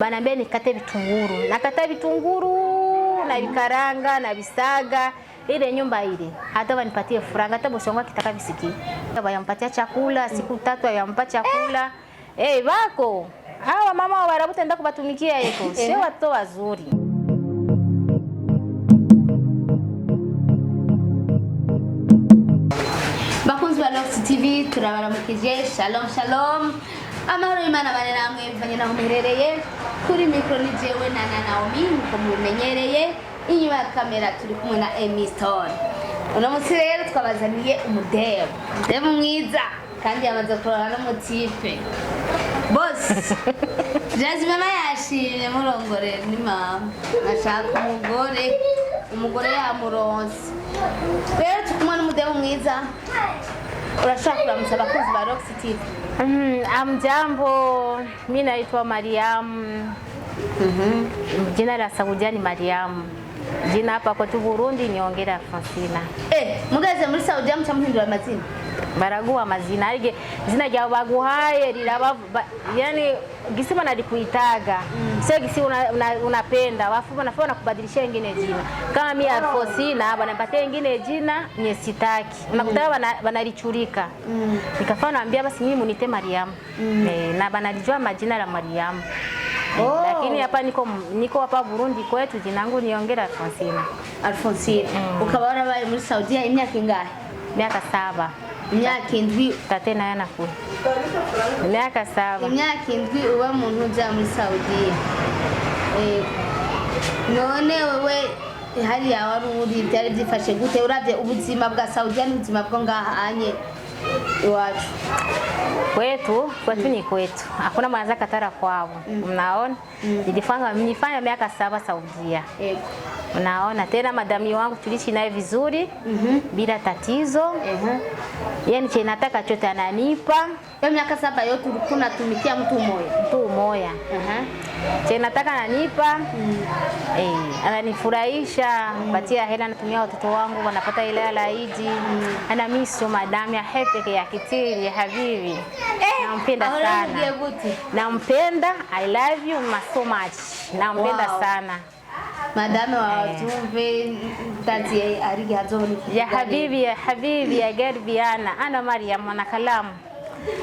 Banambia nikate vitunguru. Nakata vitunguru na vikaranga na visaga ile nyumba ile. Hata wanipatie franga hata bosi wangu akitaka visiki. Wayampatia chakula siku 3 yampa chakula. Bako. Hawa mama wa Arabu tenda kubatumikia eko. Sio watu wazuri. Bakunzi wa Lux TV turabaramukije. Shalom. Amahoro Imana bane namwe bivanye naho muherereye kuri micro ni jewe na Naomi muko mumenyereye inyuma ya kamera turi kumwe na Amy Stone. Uno munsi rero twabazaniye umudebo mwiza kandi yamaze kurana n'umutipe boss. Jazi mama yashimye murongore ni mama ashaka umugore yamuronse rero tukumwe n'umudebo mwiza. Urashaka kuramutsa bakunzi ba Lux TV? Amjambo, mimi naitwa Mariam. Jina la Saudia ni Mariam. Jina hapa kwetu Burundi ni Ongera Francina. Mugaze muri Saudia mchamuhindura mazina? Baragua mazina. Arige zina rya baguhaye riraba yani gisima nalikuitaga. Sio gisi unapenda, wafu wanafanya kubadilisha ingine jina. Kama mimi Alfonsina banapatia ingine jina nyesitaki. Unakutana banalichurika. Nikafanya naambia basi mimi munite Mariam. Na banalijua majina la Mariam. Lakini hapa niko hapa Burundi kwetu jina langu ni Ongera Alfonsina. Ukabaona bali muri Saudia imyaka ingahe? Miaka 7. Imyaka 7 tatena yana ku. Miaka 7. Imyaka 7 uba muntu uja muri Saudia. None wewe hali ya waruri byari byifashe gute uravye ubuzima bwa Saudia n'ubuzima bwo ngahanye iwacu? Kwetu ni kwetu. Hakuna mwanza katara kwao. Mnaona? Nilifanya miaka 7 Saudia. Unaona tena madami wangu tuliishi naye vizuri bila tatizo. Yaani che nataka chote ananipa. Kwa miaka 7 yote ulikuwa unatumikia mtu mmoja. Che nataka ananipa. Ananifurahisha, patia hela natumia watoto wangu wanapata ile la Eid. Ana miso madami ya hepeke ya kitiri ya habibi. Nampenda sana. Nampenda, I love you so much. Nampenda sana. Madame wa tuve tati arigi hazoni ya habibi ya garbiana ana Mariam ana kalamu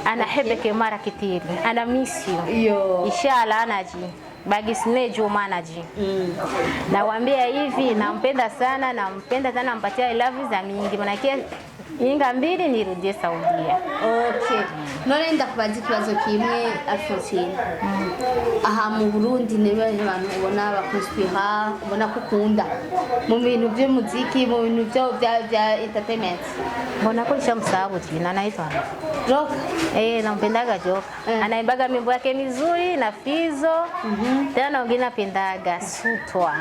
ana hebeke mara kitiri ana miss you inshallah anaji bagisne juma anaji. Nawaambia hivi nampenda sana nampatia love za mingi manake inga 2 nirudie Saudia. Okay. None ndakubaza kibazo kimwe Alfonsina. Aha mu Burundi nibe abantu ubona bakuspira ubona kukunda mu bintu by'umuziki mu bintu bya entertainment. Mbona ko shamsabu jina naitwa Joka. Nampendaga Joka. Anaimbaga mimbo yake mizuri na Fizo. Tena wengine napendaga Sutwa.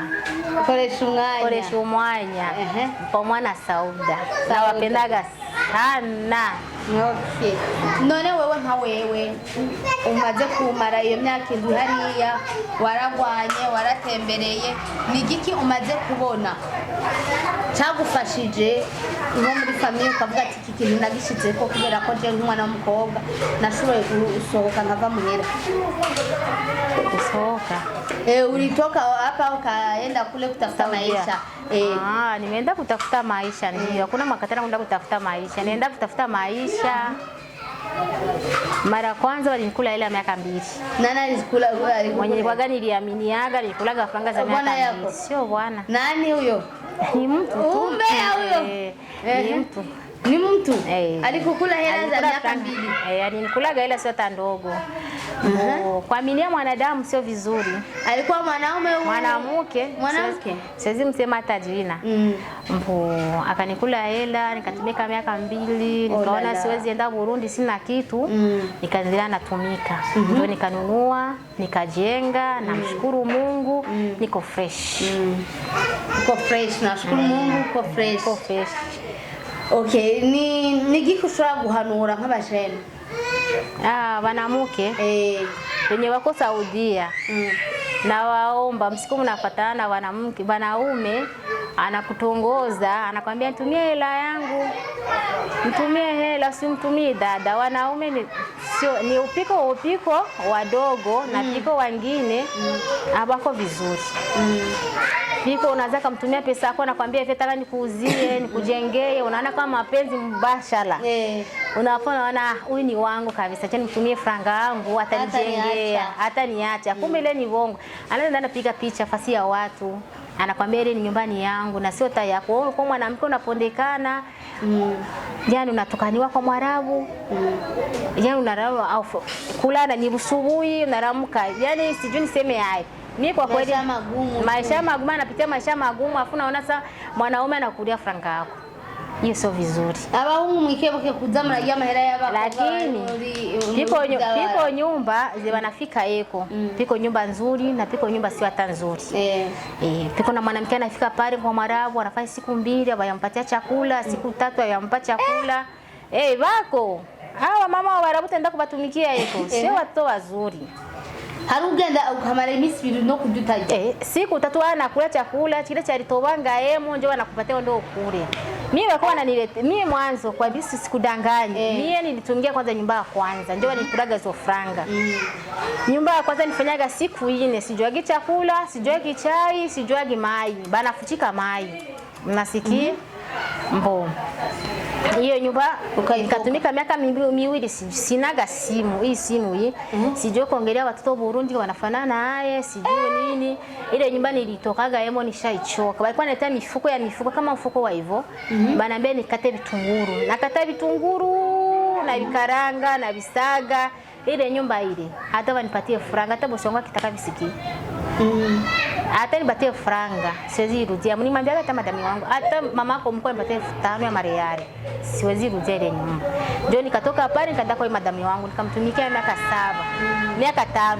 Koresha umwanya. Pamoja na Sauda. Na wapendaga sana. Okay. None wewe nka wewe umaze kumara iyo myaka 7 hariya waragwanye waratembereye ni giki umaze kubona cyagufashije uwo muri famille ukavuga ati iki kintu nagishize ko kubera ko je nk'umwana w'umukobwa nashoboye gusohoka nkava muhera gusohoka ulitoka hapa ukaenda kule kutafuta maisha? Nimeenda kutafuta maisha ndio. Hakuna makatana kwenda kutafuta maisha. Nienda kutafuta maisha. Mara kwanza walinikula ile miaka 2. Nani alikula? Mwenye kwa niliaminiaga nilikulaga franga za miaka 2. Sio bwana. Nani huyo? Ni mtu. Umbea huyo. Ni mtu? Alikukula hela za miaka 2. Alinikulaga hela sio hata ndogo. Kuaminia mwanadamu sio vizuri. Alikuwa mwanaume au mwanamke? Siwezi msema hata jina. Akanikula hela, nikatumika miaka 2, nikaona siwezi enda Burundi sina kitu, nikaendelea natumika. Ndio nikanunua, nikajenga, namshukuru Mungu, niko fresh. Niko fresh, nashukuru Mungu, niko fresh. Okay, ni gikushobora guhanura nk'abashene banamuke wenye wako Saudia. Na waomba msiku mnafatana wanaume anakutongoza, anakwambia nitumie hela yangu, mtumie hela, si mtumie dada. Wanaume ni upiko wadogo na piko wengine abako vizuri. Piko unaweza kumtumia pesa yako, anakuambia hivi nataka nikuuzie, nikujengee, unaona kama mapenzi mbashala. Unaona huyu ni wangu kabisa, acha nimtumie franga yangu atanijengea, hata niacha. Kumbe ile ni vongo. Anaenda anapiga picha fasi ya watu, anakuambia ile ni nyumbani yangu na sio taya yako. Kwa mwanamke unapondekana, yani unatukaniwa kwa Mwarabu, yani unararwa au kulana ni busubuhi unaramka, yani sijui niseme hai. Mimi kwa kweli maisha magumu, anapitia maisha magumu, afu naona sasa mwanaume anakulia franga yako. Hiyo sio vizuri. Abahungu mwikeboke kuzamura ya mahera yaba. Lakini piko nyumba wanafika eko. Piko nyumba nzuri na piko nyumba sio hata nzuri. Piko na mwanamke anafika pale kwa Mwarabu, anafanya siku 2 abayampatia chakula, siku 3 ayampatia chakula. Bako. Hawa mama wa Mwarabu tenda kubatumikia eko. Sio watu wazuri. Harugenda ukamara imisi 2 no kujutaje. Siku 3 anakula chakula kile cha litobanga njoo anakupatia ndio ukule. Mimi wako wananileta mimi mwanzo kwa bisi sikudanganya. Mimi nilitungia kwanza nyumba ya kwanza ndio nilikulaga hizo franga. Nyumba ya kwanza nifanyaga siku 4, sijuagi chakula, sijuagi chai, sijuagi mai, bana fuchika mai. Mnasikia? Mbo. Hiyo nyumba ikatumika miaka 2 sinaga simu. Hii simu hii sijui kuongelea watoto Burundi wanafanana naye, sijui nini. Ile nyumba nilitokaga yemo nishaichoka. Walikuwa wanaleta mifuko kama mfuko wa hivyo. Bananiambia nikate vitunguru. Nakata vitunguru na vikaranga na visaga. Ile nyumba ile hata wanipatie franga, hata bosi wangu akitaka visiki. Hata nipatie franga siwezi rudia. Mnimwambia hata madami wangu, hata mamako mko nipatie 5 ya mareali, siwezi rudia ile nyumba. Ndio nikatoka pale nikaenda kwa madami wangu nikamtumikia miaka 7, miaka 5.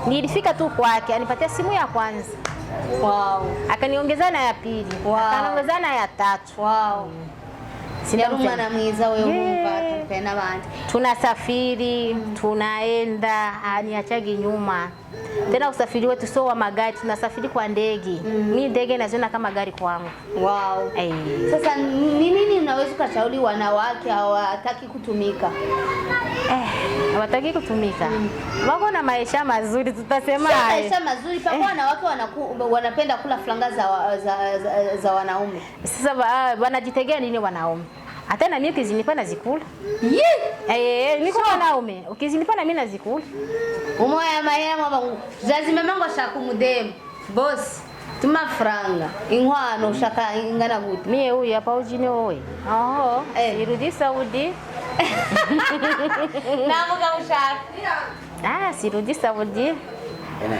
Nilifika tu kwake anipatia simu ya kwanza. Akaniongeza na ya pili. Akaniongeza na ya 3. Sinaruma na mwiza wewe umpata mpena bandi. Tunasafiri, tunaenda, aniachagi nyuma. Tena usafiri wetu sio wa magari, tunasafiri kwa ndege. Mimi ndege naziona kama gari kwangu. Sasa nini unaweza kushauri wanawake hawataki kutumika? Hawataki kutumika. Wako na maisha mazuri tutasema. Maisha mazuri paka wanawake wanapenda kula franga za wanaume. Sasa wanajitegea nini wanaume? Hata na mimi ukizinipa nazikula. Niko wanaume. Ukizinipa na mimi nazikula. Umoya mahera mabangu. Lazima mango shaka mudemu. Boss, tuma franga. Inkwano shaka ingana gute. Mie huyu hapa ujine wewe. Irudi Saudi. Namuka ushaka. Sirudi Saudi. Ina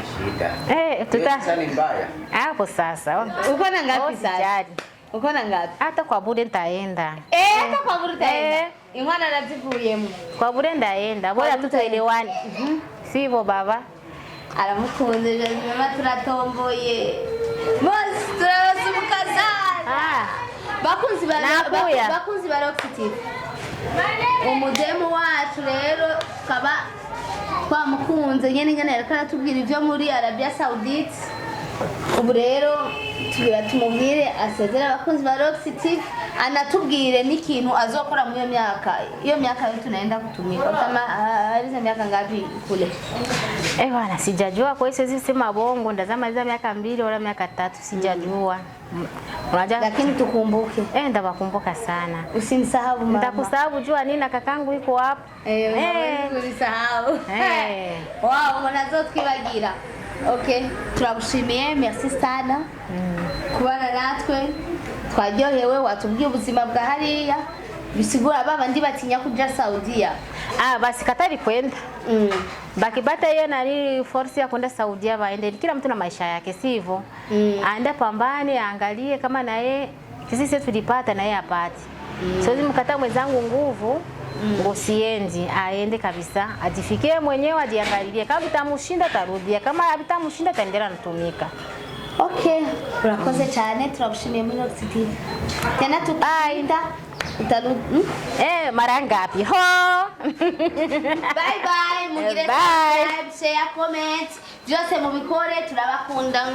shida. Sasa ni mbaya. Hapo sasa. Uko na ngapi sasa? Uko na ngapi? Hata kwa bure nitaenda. Hata kwa bure nitaenda. Ingwana lazifuyemo. Kwa bure ndaenda. Bora tutaelewane. Sivyo baba. Aramukunze mama turatomboye. Boss turasumuka sana. Bakunzi ba Rockcity. Umudemo wacu rero kaba kwa mukunze nyene yerekana tubwira ivyo muri Arabia Saudite. Ubu rero tumubwire asezera abakunzi ba Rockcity, anatubwire n'ikintu azokora mu iyo myaka yo tunaenda kutumika. Kama aliza miaka ngapi kule? Bwana sijajua, kwa hiyo sisi sema bongo ndazamaliza miaka 2 wala miaka 3 sijajua. Unajua lakini tukumbuke. Ndawakumbuka sana. Usinisahau mama. Nitakusahau jua nini na kakangu yuko hapo. Usinisahau. Mnazo tukibagira. Okay, turagushimiye, merci sana. Kubana natwe twaryohewe, watubwiye ubuzima bwa hariya bisigura baba ndi batinya kuja Saudia. Basi katari kwenda. Bakibata hiyo nani force ya kwenda Saudia baende. Kila mtu na maisha yake, si hivyo? Aenda pambane, angalie kama na yeye sisi tulipata na yeye apate. Siwezi mkataa mwenzangu nguvu. Ngosiendi aende kabisa, ajifikie mwenyewe, ajiangalie. Kama vitamshinda tarudia, kama vitamshinda taendelea kutumika. Okay, urakoze cyane, turagushimiye muri Rockcity. Tena tukaenda utarudi mara ngapi? Bye bye, mugire subscribe, share, comment. Byose mubikore, turabakunda.